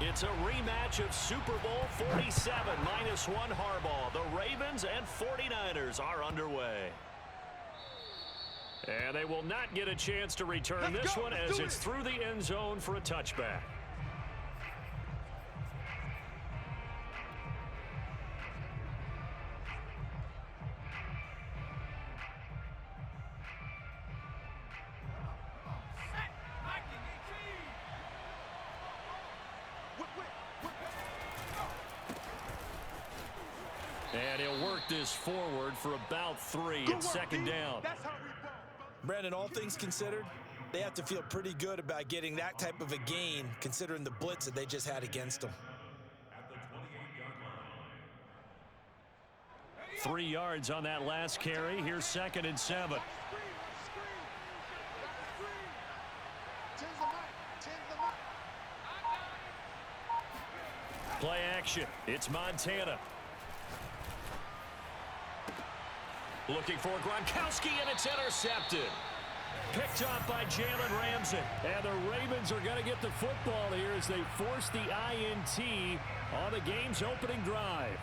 It's a rematch of Super Bowl 47 -1 Harbaugh. The Ravens and 49ers are underway. And they will not get a chance to return this one as it's through the end zone for a touchback. And he'll work this forward for about 3. It's second down. Brandon, all things considered, they have to feel pretty good about getting that type of a gain considering the blitz that they just had against them. 3 yards on that last carry. Here's 2nd and 7. Play action. It's Montana. Looking for Gronkowski, and it's intercepted. Picked off by Jalen Ramsey. And the Ravens are going to get the football here as they force the INT on the game's opening drive.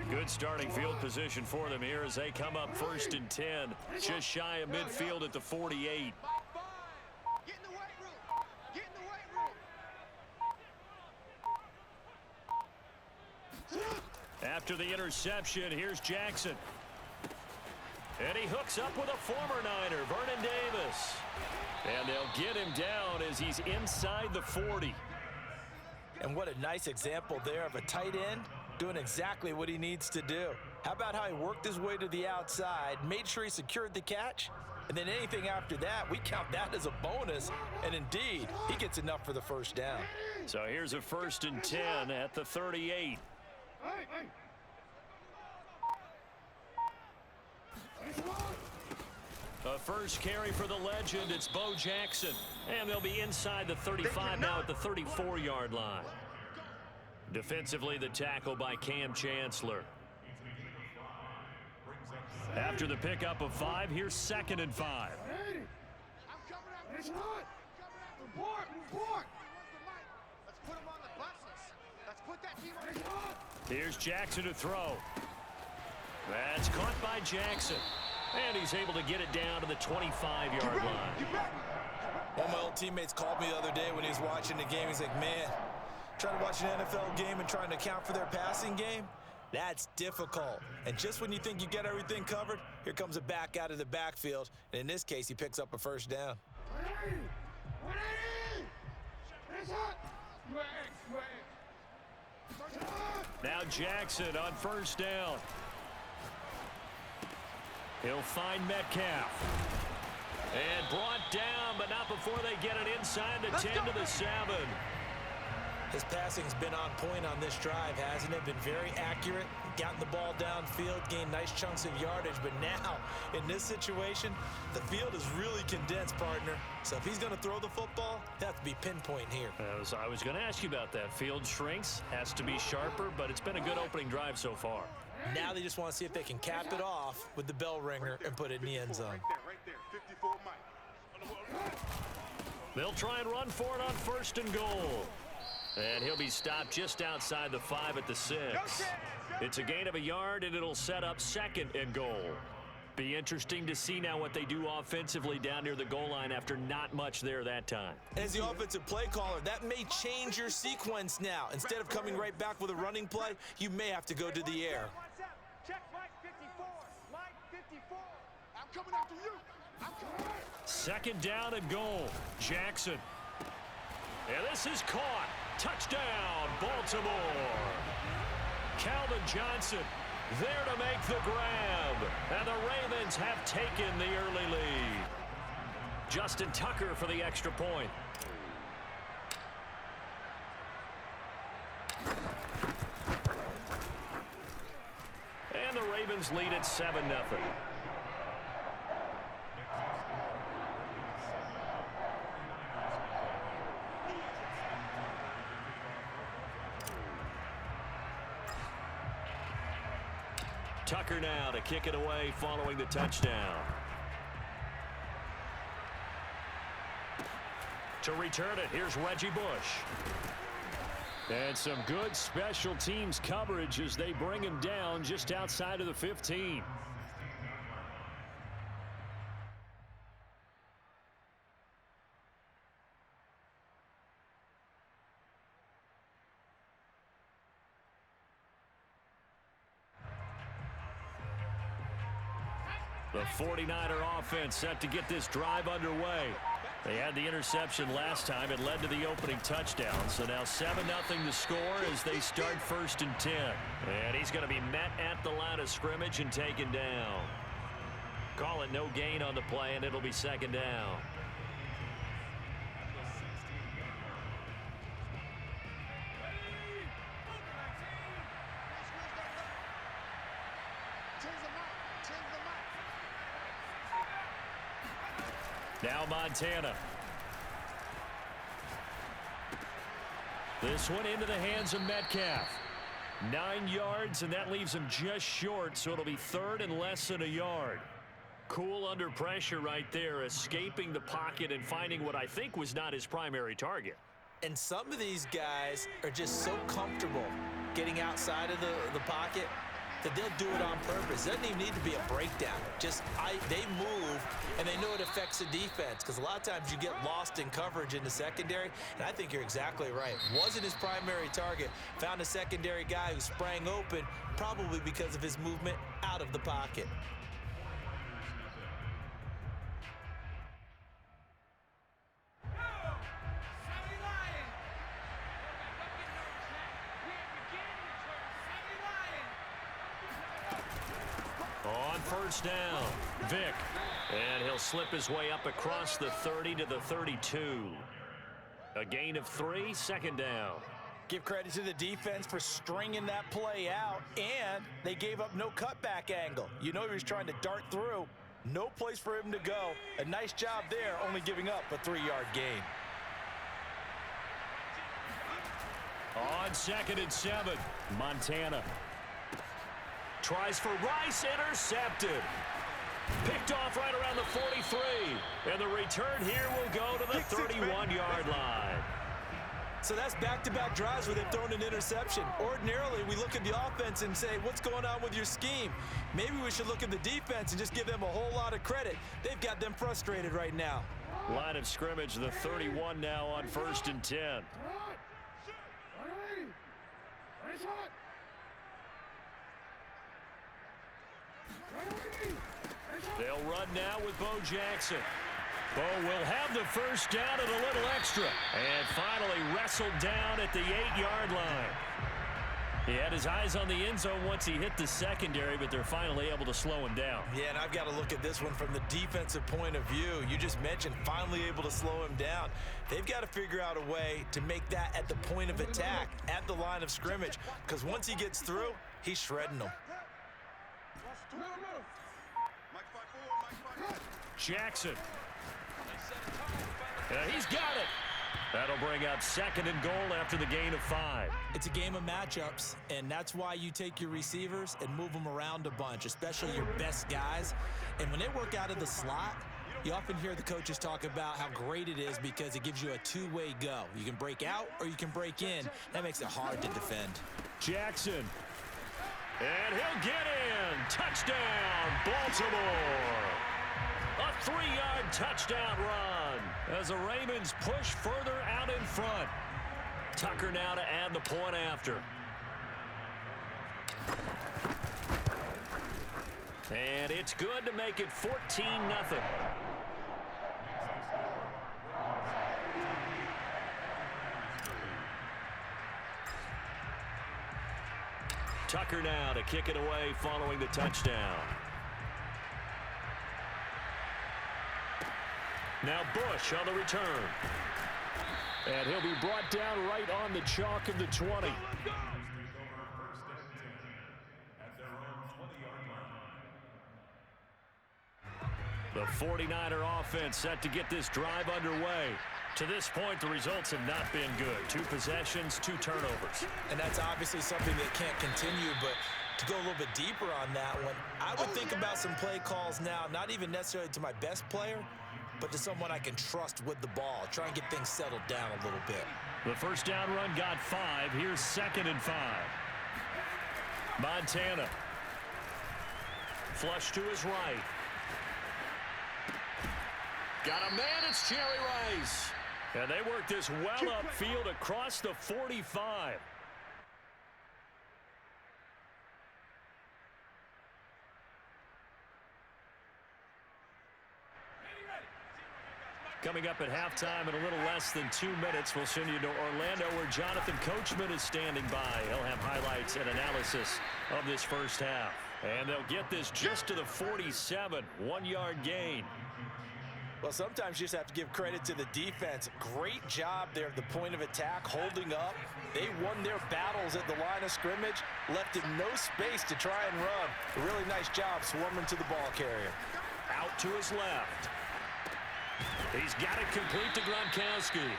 Good starting field position for them here as they come up 1st and 10. Just shy of midfield at the 48. Get in the weight room. Get in the weight room. After the interception, here's Jackson. And he hooks up with a former Niner, Vernon Davis. And they'll get him down as he's inside the 40. And what a nice example there of a tight end doing exactly what he needs to do. How about how he worked his way to the outside, made sure he secured the catch, and then anything after that, we count that as a bonus. And indeed, he gets enough for the first down. So here's a 1st and 10 at the 38. A first carry for the legend. It's Bo Jackson. And they'll be inside the 35 now at the 34-yard line. Defensively, the tackle by Cam Chancellor. After the pickup of 5, here's 2nd and 5. Let's put him on the buses. Let's put that team on the spot. Here's Jackson to throw. That's caught by Jackson. And he's able to get it down to the 25-yard line. One of my old teammates called me the other day when he was watching the game. He's like, man, trying to watch an NFL game and trying to account for their passing game, that's difficult. And just when you think you get everything covered, here comes a back out of the backfield. And in this case, he picks up a first down. Now Jackson on 1st down. He'll find Metcalf. And brought down, but not before they get it inside the 10 to the 7. His passing's been on point on this drive, hasn't it? Been very accurate, gotten the ball downfield, gained nice chunks of yardage. But now, in this situation, the field is really condensed, partner. So if he's going to throw the football, it has to be pinpoint here. I was going to ask you about that. Field shrinks, has to be sharper, but it's been a good opening drive so far. Now they just want to see if they can cap it off with the bell ringer and put it in the end zone. Right there, 54 Mike. They'll try and run for it on 1st and goal. And he'll be stopped just outside the 5 at the 6. It's a gain of a yard, and it'll set up 2nd and goal. Be interesting to see now what they do offensively down near the goal line after not much there that time. As the offensive play caller, that may change your sequence now. Instead of coming right back with a running play, you may have to go to the air. Check Mike 54. Mike 54. I'm coming after you. I'm coming. 2nd down and goal. Jackson. And this is caught. Touchdown, Baltimore. Calvin Johnson there to make the grab. And the Ravens have taken the early lead. Justin Tucker for the extra point. And the Ravens lead at 7-0. Tucker now to kick it away following the touchdown. To return it, here's Reggie Bush. And some good special teams coverage as they bring him down just outside of the 15. The 49er offense set to get this drive underway. They had the interception last time. It led to the opening touchdown. So now 7-0 the score as they start 1st and 10. And he's going to be met at the line of scrimmage and taken down. Call it no gain on the play, and it'll be 2nd down. Now Montana. This one into the hands of Metcalf. 9 yards, and that leaves him just short, so it'll be 3rd and less than a yard. Cool under pressure right there, escaping the pocket and finding what I think was not his primary target. And some of these guys are just so comfortable getting outside of the pocket that they'll do it on purpose. It doesn't even need to be a breakdown. They move, and they know it affects the defense, because a lot of times you get lost in coverage in the secondary, and I think you're exactly right. Wasn't his primary target. Found a secondary guy who sprang open, probably because of his movement out of the pocket. On 1st down, Vick. And he'll slip his way up across the 30 to the 32. A gain of 3, 2nd down. Give credit to the defense for stringing that play out, and they gave up no cutback angle. You know he was trying to dart through. No place for him to go. A nice job there, only giving up a 3-yard gain. On 2nd and 7, Montana. Tries for Rice, intercepted. Picked off right around the 43. And the return here will go to the 31-yard line. So that's back-to-back drives where they've thrown an interception. Ordinarily, we look at the offense and say, what's going on with your scheme? Maybe we should look at the defense and just give them a whole lot of credit. They've got them frustrated right now. Line of scrimmage, the 31 now on 1st and 10. They'll run now with Bo Jackson. Bo will have the 1st down and a little extra. And finally wrestled down at the 8-yard line. He had his eyes on the end zone once he hit the secondary, but they're finally able to slow him down. Yeah, and I've got to look at this one from the defensive point of view. You just mentioned finally able to slow him down. They've got to figure out a way to make that at the point of attack, at the line of scrimmage, because once he gets through, he's shredding them. Jackson. He's got it. That'll bring up 2nd and goal after the gain of 5. It's a game of matchups, and that's why you take your receivers and move them around a bunch, especially your best guys. And when they work out of the slot, you often hear the coaches talk about how great it is because it gives you a two-way go. You can break out or you can break in. That makes it hard to defend. Jackson. And he'll get in. Touchdown, Baltimore. A 3-yard touchdown run as the Ravens push further out in front. Tucker now to add the point after. And it's good to make it 14-0. Tucker now to kick it away following the touchdown. Now Bush on the return. And he'll be brought down right on the chalk of the 20. The 49er offense set to get this drive underway. To this point, the results have not been good. 2 possessions, 2 turnovers. And that's obviously something that can't continue, but To go a little bit deeper on that one, I would think about some play calls now, not even necessarily to my best player, but to someone I can trust with the ball. Try and get things settled down a little bit. The first down run got 5. Here's 2nd and 5. Montana. Flush to his right. Got a man, it's Jerry Rice. And they work this well upfield across the 45. Coming up at halftime in a little less than 2 minutes, we'll send you to Orlando where Jonathan Coachman is standing by. He'll have highlights and analysis of this first half. And they'll get this just to the 47, 1-yard gain. Well, sometimes you just have to give credit to the defense. Great job there at the point of attack, holding up. They won their battles at the line of scrimmage, left him no space to try and run. A really nice job swarming to the ball carrier. Out to his left. He's got it complete to Gronkowski.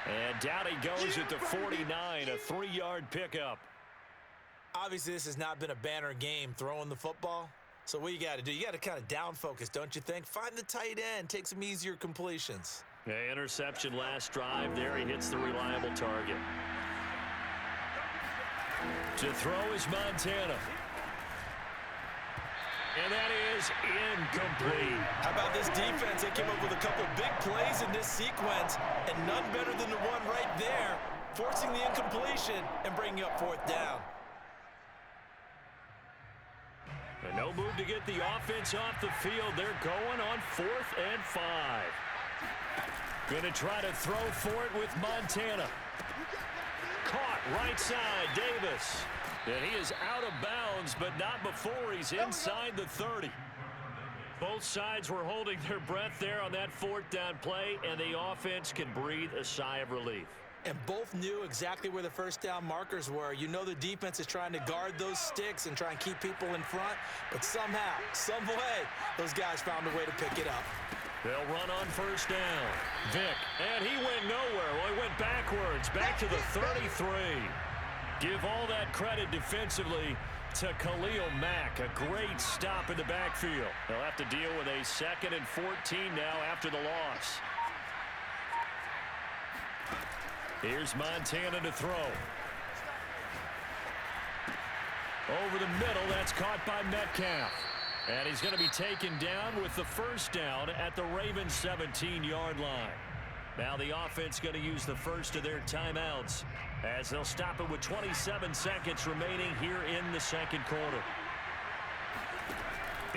And down he goes at the 49, a 3-yard pickup. Obviously, this has not been a banner game throwing the football. So what you got to do, you got to kind of down focus, don't you think? Find the tight end, take some easier completions. Yeah, interception last drive. There he hits the reliable target. To throw is Montana. And that is incomplete. How about this defense? They came up with a couple big plays in this sequence, and none better than the one right there, forcing the incompletion and bringing up 4th down. And no move to get the offense off the field. They're going on 4th and 5. Going to try to throw for it with Montana. Caught right side, Davis. And he is out of bounds, but not before he's inside the 30. Both sides were holding their breath there on that 4th down play, and the offense can breathe a sigh of relief. And both knew exactly where the first down markers were. You know the defense is trying to guard those sticks and try and keep people in front, but somehow, some way, those guys found a way to pick it up. They'll run on first down. Vick, and he went nowhere. Well, he went backwards, back to the 33. Give all that credit defensively to Khalil Mack. A great stop in the backfield. They'll have to deal with a 2nd and 14 now after the loss. Here's Montana to throw. Over the middle, that's caught by Metcalf. And he's going to be taken down with the first down at the Ravens' 17-yard line. Now the offense going to use the first of their timeouts as they'll stop it with 27 seconds remaining here in the second quarter.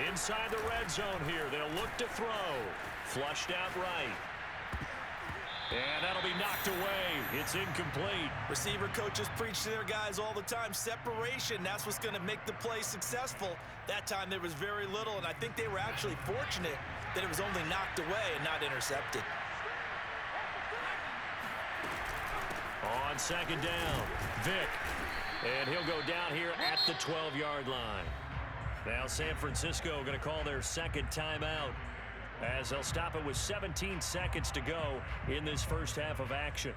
Inside the red zone here, they'll look to throw. Flushed out right. And that'll be knocked away. It's incomplete. Receiver coaches preach to their guys all the time. Separation, that's what's going to make the play successful. That time there was very little, and I think they were actually fortunate that it was only knocked away and not intercepted. On second down, Vick. And he'll go down here at the 12-yard line. Now San Francisco going to call their second timeout as they'll stop it with 17 seconds to go in this first half of action.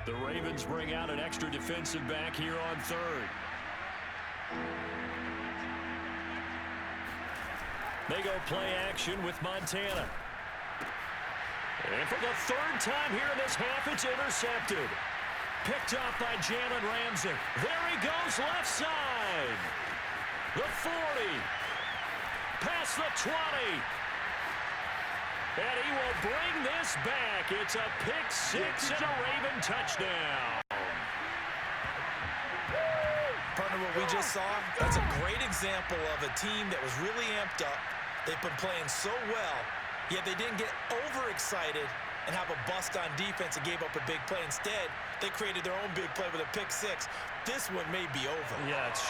The Ravens bring out an extra defensive back here on 3rd. They go play action with Montana. And for the 3rd time here in this half, it's intercepted. Picked up by Jalen Ramsey. There he goes, left side. The 40. Past the 20. And he will bring this back. It's a pick-6 and a Raven touchdown. Partner, what we just saw, that's a great example of a team that was really amped up. They've been playing so well, yet they didn't get overexcited and have a bust on defense and gave up a big play. Instead, they created their own big play with a pick-6. This one may be over. Yeah, it's